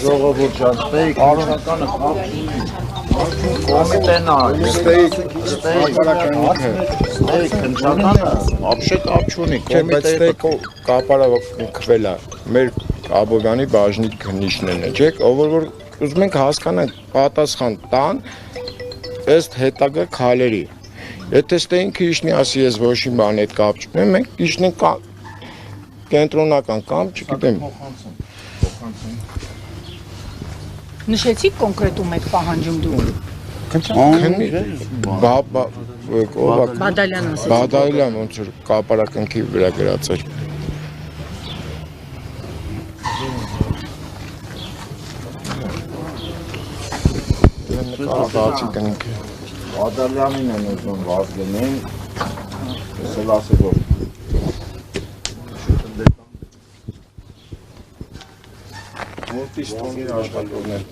ժողովուրդ ջան, ստեյք, արոնականը կապ չունի։ Կոմիտենա, ստեյք, քնչականը, ապշե կապ չունի, կոմիտեը կապարակվել է մեր Աբովյանի բաժնի քննիչներն են, չէ՞, որ ուզում ենք հասկանանք պատասխան տան ըստ հետագա քայլերի։ Եթե ստեյին քիչնի ասի ես ոչ մի բան հետ կապ չունեմ, մենք քիչնենք կենտրոնական կամ չգիտեմ։ Նշեցիք կոնկրետում եք պահանջում դուք։ Բադալյան ասեցիք։ Բադալյան ոնց որ կապարակնքի վրա գրած էր։ Բադալյանին են ուզում վազգնեն, ես էլ ասել որ Մոտից տոնիր աշխատողներ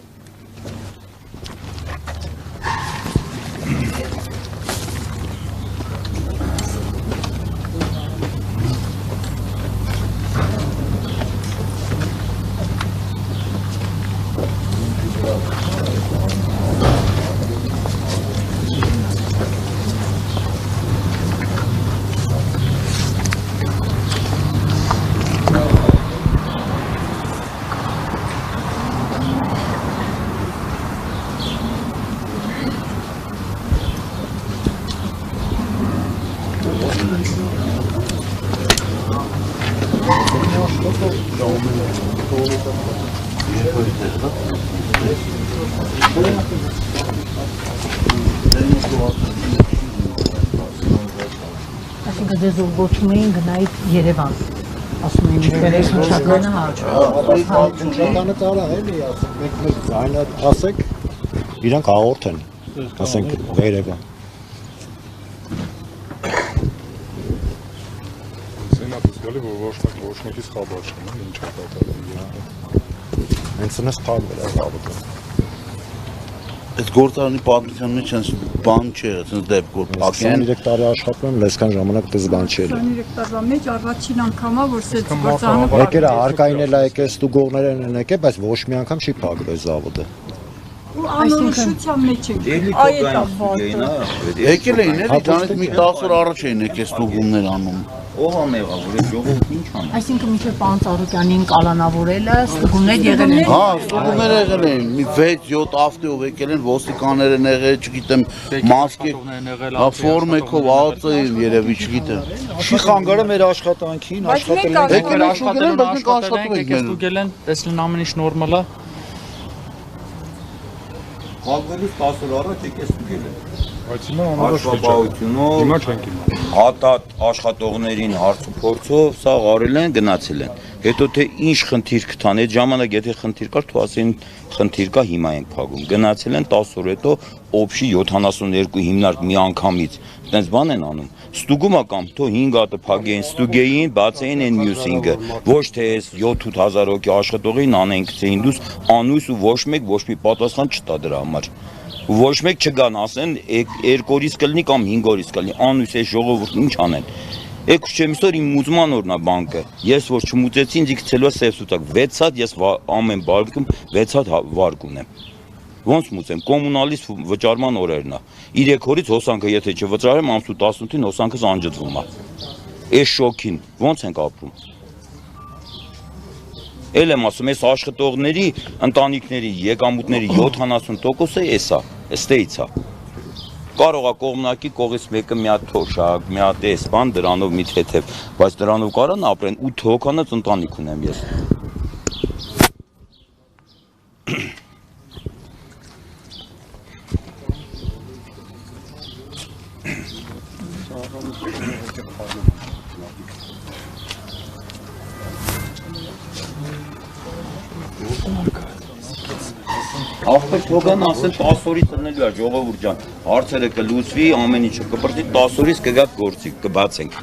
Այսինքն դեզ ուղղորդում էին գնայիք Երևան, ասում էին վերեք քնչականը քնչականը տարա էլի, ասենք մեկ ձայնը ասեք, իրանք հաղորդեն, ասենք Երևան։ Սենատս գալի որ ոչ մեկի խաբար չկա, ինչ է կատարվում։ Հենց նես թալվել է հավատը։ Այդ գործարանի պատմության մեջ հենց բան չէ, հենց դեպք որ փակեն 23 տարի աշխատում եմ, այսքան ժամանակ դες բան չէ։ 23 տարվա մեջ առաջին անգամա որ սեծ գործարանը Եկել է հարկային էլ եկել ստուգողներն են եկել, բայց ոչ մի անգամ չի փակվել զավոդը։ ու անորոշության մեջ է։ Այդ է բանը։ եկել էին էլի, դրանից մի 10 օր առաջ էին եկել ստուգումներ անում։ Ով ա մեղավոր, այդ ժողովուրդն ինչ անում։ Այսինքն մինչև պարոն Ծառուկյանին կալանավորելը ստուգումներ եղել են։ Հա, ստուգումներ եղել են, մի 6-7 ավտոյով եկել են, ոստիկաններ են եղել, չգիտեմ, մասկե, հա, ֆորմեկով ԱԱԾ երևի, չգիտեմ։ Չի խանգարը մեր աշխատանքին, աշխատել են։ Եկել աշխատել են, բայց մենք աշխատում ենք մեր։ Ստուգել են, տեսել ամեն ինչ նորմալ է։ Կալվելուց 10 օր առաջ եկես ստուգել են։ Բայց հիմա անորոշ Աշխատողությունով, Հիմա չենք իմանում։ հատատ աշխատողներին հարցուփորձով սա արել են, գնացել են։ Հետո թե ինչ խնդիր կտան, այդ ժամանակ եթե խնդիր կար, թող ասեն խնդիր կա, հիմա ենք փակում։ Գնացել են 10 օր հետո օբշի 72 հիմնարկ մի անգամից։ Այդպես բան են անում։ Ստուգումը կամ թող 5 հատը փակեին, ստուգեին, բացեին այն մյուս 5-ը։ Ոչ թե այս 7-8000 հոգի աշխատողին անեն գցեին դուս անույս ու ոչ մեկ ոչ մի պատասխան չտա դրա համար։ Ոչ մեկ չգան ասեն 2 օրից կլինի կամ 5 օրից կլինի անույս այս ժողովուրդն ինչ անեն եկուս չեմ իսօր իմ մուծման օրնա բանկը ես որ չմուծեցի ինձ գցելու է սեփսուտակ 6 հատ ես ամեն բարգում 6 հատ վարկ ունեմ ոնց մուծեմ կոմունալից վճարման օրերն է 3 օրից հոսանքը եթե չվճարեմ ամսու 18-ին հոսանքս անջատվում է այս շոքին ոնց ենք ապրում Էլ եմ ասում ես աշխատողների ընտանիքների եկամուտների 70%-ը էսա Ստեյց է։ Կարող է կողմնակի կողից մեկը մի հատ թոշակ, մի հատ էսպան դրանով մի թեթև, բայց դրանով կարան ապրեն 8 հոգանոց ընտանիք ունեմ ես։ Ախպեր թողան ասել 10 օրից տնելու է ժողովուրդ ջան, հարցերը կլուծվի, ամեն ինչը կպրծի, 10 օրից կգա գործի, կբացենք։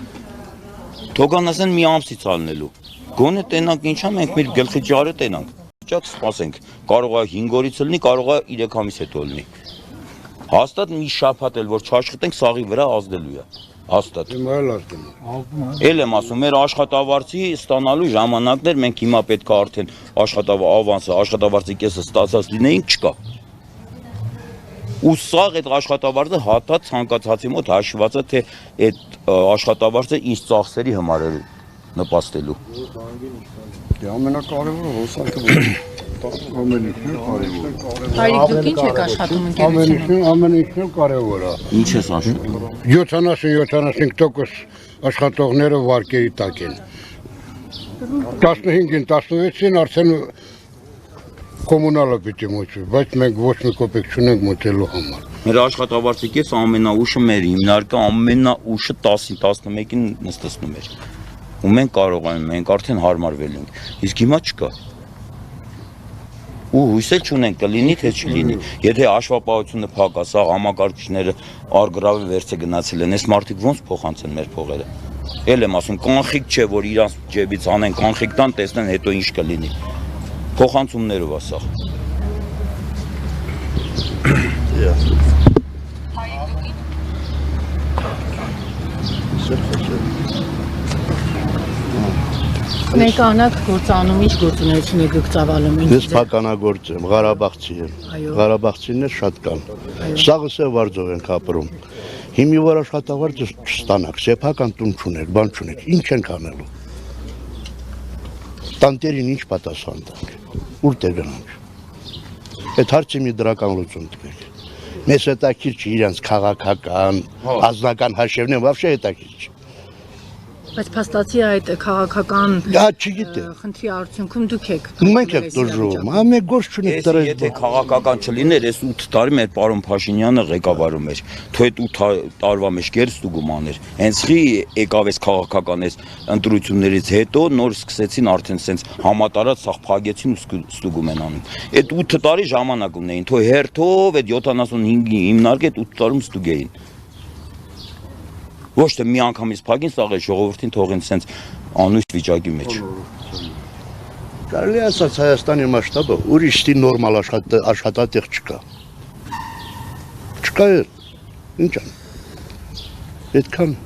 Թողան ասեն մի ամսից ալնելու։ Գոնե տենանք ինչա մենք մեր գլխի ջարը տենանք։ Ճակ սպասենք, կարող է 5 օրից լինի, կարող է 3 ամիս հետո լինի։ Հաստատ մի շաբաթ էլ որ չաշխատենք, սաղի վրա ազդելու է։ Հաստատ։ Էլ եմ ասում, մեր աշխատավարձի ստանալու ժամանակներ մենք հիմա պետք է արդեն աշխատավարձի կեսը ստացած լինեինք, չկա։ Ու սաղ այդ աշխատավարձը հատած ցանկացածի մոտ հաշված է, թե այդ աշխատավարձը ինչ ծախսերի համար է նպաստելու։ Ամենակարևորը հոսանքը Հայրիկ դուք ինչ եք աշխատում ընկերությունում։ ամեն ինչն կարևոր է։ Ինչ ես ասում։ 70-75% աշխատողները վարկերի տակ են։ 15-ին 16-ին արդեն կոմունալը պիտի մոչվի, բայց մենք ոչ մի կոպեկ չունենք մոչելու համար։ Մեր աշխատավարձի կես ամենաուշը մեր հիմնարկը ամենաուշը 10-11-ին նստեցնում էր։ Ու մենք կարող ենք, մենք արդեն հարմարվել ենք։ Իսկ հիմա չկա։ Ու հույսել չունենք կլինի, թե չլինի։ Եթե հաշվապահությունը փակ է, սա համակարգիչները արգրավի վերցե գնացել են, այս մարդիկ ոնց փոխանցեն մեր փողերը։ Էլ եմ ասում, կանխիկ չէ, որ իրանց ջեբից անեն կանխիկ տան, տեսնեն հետո ինչ կլինի։ Փոխանցումներով է սա։ Ներկանակ գործանում ինչ գործունեություն եք ծավալում։ Ես փականագործ եմ, Ղարաբաղցի եմ։ Ղարաբաղցիներ շատ կան։ Սաղս է վարձով ենք ապրում։ Հիմի որ աշխատավարձը չստանաք, սեփական տուն չունեք, բան չունեք, ինչ ենք անելու։ Տանտերին ինչ պատասխան տանք։ Ուր դե գնանք։ Այդ հարցի մի դրական լուծում տվեք։ Մեզ հետաքրքիր չի իրանց քաղաքական, ազնական հաշիվն են, вообще հետաքրքիր չի։ Բայց փաստացի այդ քաղաքական խնդրի արդյունքում դուք եք։ Մենք եք դժում, ամեն գործ չունենք դրել։ Եթե քաղաքական չլիներ, այս 8 տարի մեր պարոն Փաշինյանը ղեկավարում էր, թո այդ 8 տարվա մեջ գերս ստուգումաներ։ Հենց խի եկավ այս քաղաքական այս ընտրություններից հետո նոր սկսեցին արդեն սենց համատարած սաղ փագեցին ու ստուգում են անում։ Այդ 8 տարի ժամանակ ունեին, թո հերթով այդ 75-ի հիմնարկը այդ 8 տարում ստուգեին։ Ոչ թե մի անգամից փակին սաղ է ժողովրդին թողին սենց անույթ վիճակի մեջ։ Կարելի է ասած Հայաստանի մասշտաբը ուրիշ ստի նորմալ աշխատատեղ չկա։ Չկա էլ, ինչ ան։ Այդքան։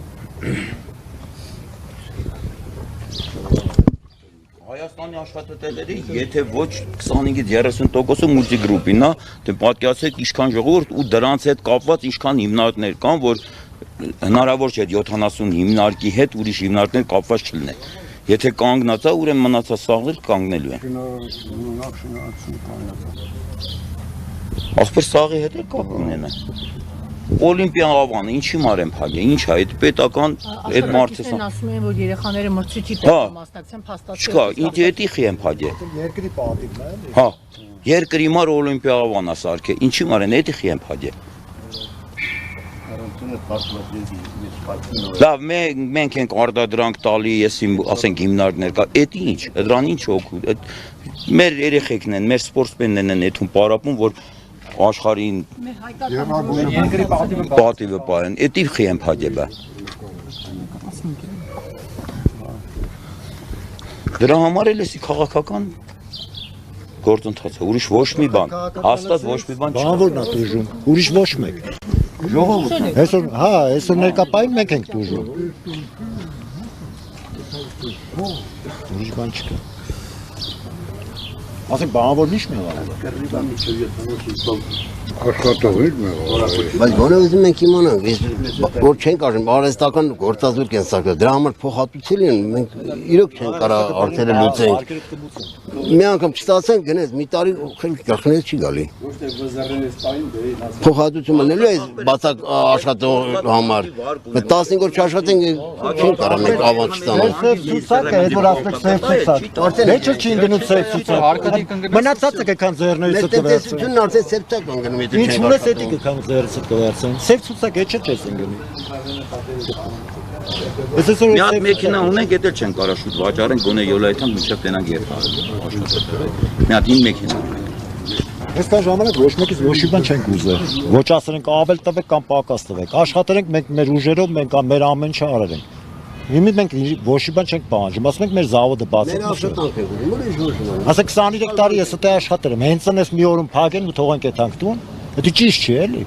Հայաստանի աշխատատեղերի, եթե ոչ 25-30%-ը մուլտիգրուպին է, դե պատկերացրեք ինչքան ժողովուրդ ու դրանց հետ կապված ինչքան հիմնարկներ կան, որ հնարավոր չէ 70 հիմնարկի հետ ուրիշ հիմնարկներ կապված չլինեն։ Եթե կանգնած է, ուրեմն մնացած սաղեր կանգնելու են։ Ասպր սաղի հետ էլ կապ ունենան։ Օլիմպիա ավանը ինչի մարեն փագե, ինչ է, այդ պետական այդ մարդը։ Ասում են, որ երեխաները մրցույթի պետք մասնակցեն, փաստացի։ Չկա, ինչ էդի խի են փագե։ Երկրի պատիվն է։ Հա, երկրի մար օլիմպիա ավան է սարքե, ինչի մարեն էդի խի են փագե։ Լավ, մենք ենք արդադրանք տալի, ես ասենք հիմնարկներ կա, էդ ինչ, դրան ինչ օգու, մեր երեխեքն են, մեր սպորտսմեններն են էդում պարապում, որ աշխարհին պատիվը պարեն, էդի խի են փագե բա։ Դրա համար էլ էսի քաղաքական գործընթաց է, ուրիշ ոչ մի բան, հաստատ ոչ մի բան չկա։ Բանվորն է դժում, ուրիշ ոչ մեկ։ Ժողովուրդ։ Այսօր, հա, այսօր ներկապային մենք ենք դժում։ Ուրիշ բան չկա։ Ասենք բանվորն ինչ մեղավոր։ Աշխատողից մեղավոր։ Բայց գոնե մենք իմանանք, որ չենք արժեն, արհեստական գործազուրկ են սարքել, դրա համար փոխհատուցել են, մենք իրոք չենք կարող արդյունքը լուծենք։ Մի անգամ չստացենք, գնես մի տարի գախնես չի գալի։ Փոխհատուցումը նելու է բացակ աշխատող համար։ 15 օր չաշխատենք, չենք կարող մենք ավանց ստանալ։ Ցուցակը հետ որ ասեք սև ցուցակ։ Դեչը չի գնում սև ցուցակ։ Մնացածը կքան ձեռներից Տեսությունն արդեն սեպտակ են գնում։ Ինչ ունես էդի կքան ձեռից կվերցեն։ Սև ցուցակ էջը չես ընկնում։ Մի հատ մեքենա ունենք, էդ էլ չեն կարող շուտ վաճառենք, գոնե յոլայթան մինչև տենանք երթալ։ Մի հատ ին մեքենա ունենք։ Այստեղ ժամանակ ոչ մեկից ոչ մի բան չենք ուզել։ Ոչ ասենք ավել տվեք կամ պակաս տվեք։ Աշխատենք մենք մեր ուժերով, մենք մեր ամեն ինչ արենք։ Հիմա մենք ոչ մի բան չենք պահանջում, ասում ենք մեր զավոդը բացեք։ Ասեք 23 տարի ես այդտեղ աշխատել եմ, հենց այնպես մի օրում փակեն ու թողենք այդ հանքտուն։ Դա ճիշտ չի էլի։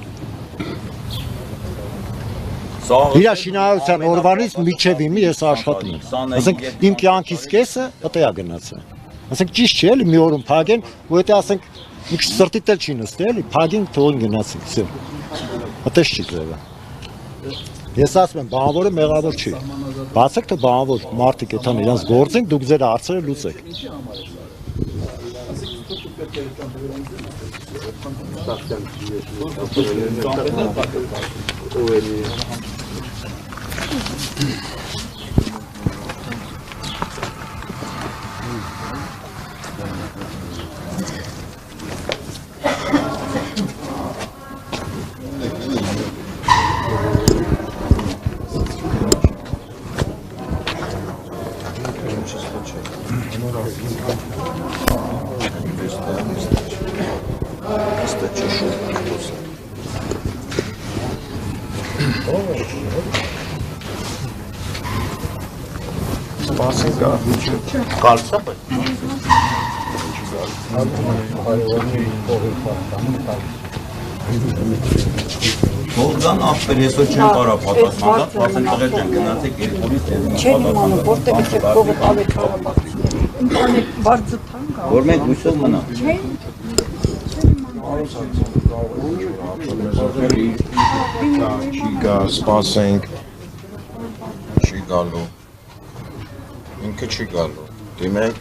Իր շինարարության օրվանից միջև իմի ես աշխատում եմ։ Ասենք իմ կյանքից կեսը ըտե է գնացել։ Ասենք ճիշտ չէ էլի մի օրում փագեն, ու եթե ասենք մի քիչ սրտիդ էլ չի նստել, էլի փագին թողին գնացին, всё։ Ըտես չի գրել։ Ես ասում եմ, բանվորը մեղավոր չի։ Բացեք թե բանվոր մարդիկ այդան իրանց գործենք, դուք ձեր հարցերը լուծեք։ Ողջան ապեր հեսո չեն կարա պատասխանալ, ասեն տղեր ջան գնացեք երկորից Չեն իմանում, որտեղ է փողը ավելի Ղարաբաղ։ Ինքան բարձր թանկ է։ որ մենք հույսով մնա։ Չի գա, սպասենք, չի գալու, ինքը չի գալու, դիմենք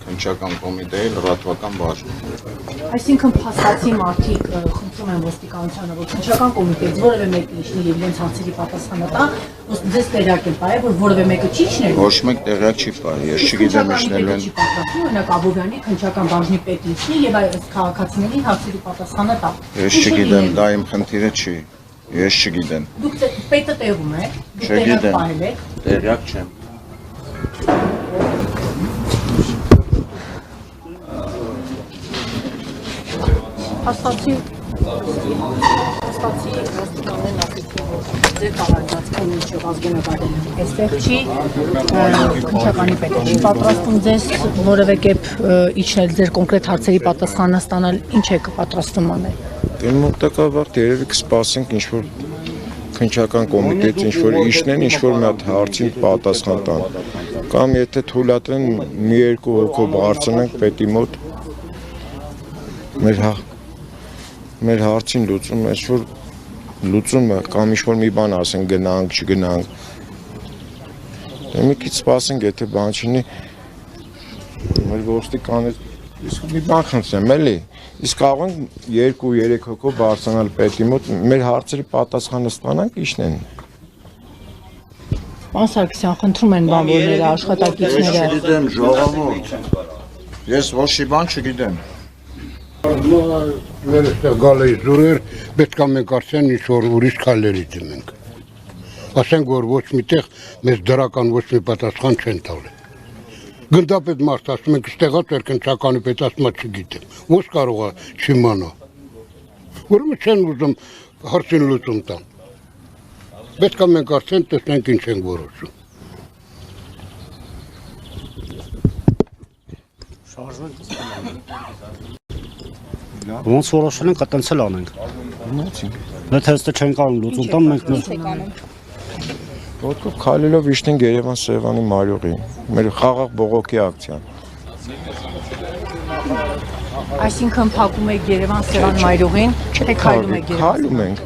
քննչական կոմիտեի լրատվական բաժնում։ Այսինքն փաստացի մարդիկ խնդրում են ոստիկանությանը, որ քննչական կոմիտեից որևէ մեկը իջնի եւ իրենց հարցերի պատասխանը տա, ոսկ ձեզ տեղյակ են պահել, որ որևէ մեկը չի իջնել։ Ոչ մեկ տեղյակ չի պահել, ես չգիտեմ իջնելու են։ Օրինակ Աբովյանի քննչական բաժնի պետը իջնի եւ այս քաղաքացիների հարցերի պատասխանը տա։ Ես չգիտեմ, դա իմ խնդիրը չի։ Ես չգիտեմ։ Դուք պետը տեղում եք, դուք տեղյակ պահել եք։ Տեղյակ չեմ։ Հաստատի ոստիկաններն ասեցին, որ ձեր կառավարվածքն ինչով ազգանապատել են։ Այստեղ չի քննչականի պետը չի պատրաստում ձեզ որևէ կերպ իջնել ձեր կոնկրետ հարցերի պատասխանը ստանալ, ինչ եք պատրաստում անել։ Դե մոտակայքում երևի կսպասենք ինչ-որ քննչական կոմիտեից ինչ-որ իջնեն, ինչ-որ մի հատ հարցին պատասխան տան։ Կամ եթե թույլատրեն մի երկու հոգով բարձրանանք պետի մոտ մեր հարցին լուծում է, որ լուծումը կամ ինչ-որ մի բան ասեն գնանք, չգնանք։ Մի քիչ սպասենք, եթե բան չինի, մեր ոստիկանները իսկ մի բան խնդրեմ, էլի։ Իսկ կարող ենք 2-3 հոգով բարձրանալ պետի մոտ, մեր հարցերի պատասխանը ստանանք, իջնեն։ Պարոն Սարգսյան, խնդրում են բանվորները, աշխատակիցները։ Ես չգիտեմ, ժողովուրդ։ Ես ոչ մի բան չգիտեմ։ Մեր այստեղ գալը զուրեր, պետք է մենք արդեն ինչ-որ ուրիշ քայլերի դիմենք։ Ասենք, որ ոչ միտեղ մեզ դրական ոչ մի պատասխան չեն տալի։ Գնդապետ մարդ ասում ենք, ստեղած էր քննչականի պետ ասում է չգիտեմ, ոչ կարող է չիմանա։ Ուրեմն չեն ուզում հարցին լուծում տան։ Պետք է մենք արդեն տեսնենք ինչ ենք որոշում։ Ոնց որոշել ենք, այտենց էլ անենք։ Եթե հստակ չեն կարող լուծում տան, մենք Ոտքով քայլելով իջնենք Երևան Սևանի Մարիողին, մեր խաղաղ բողոքի ակցիան։ Այսինքն փակում եք Երևան Սևան Մարիողին, թե քայլում եք Երևան։ Քայլում ենք։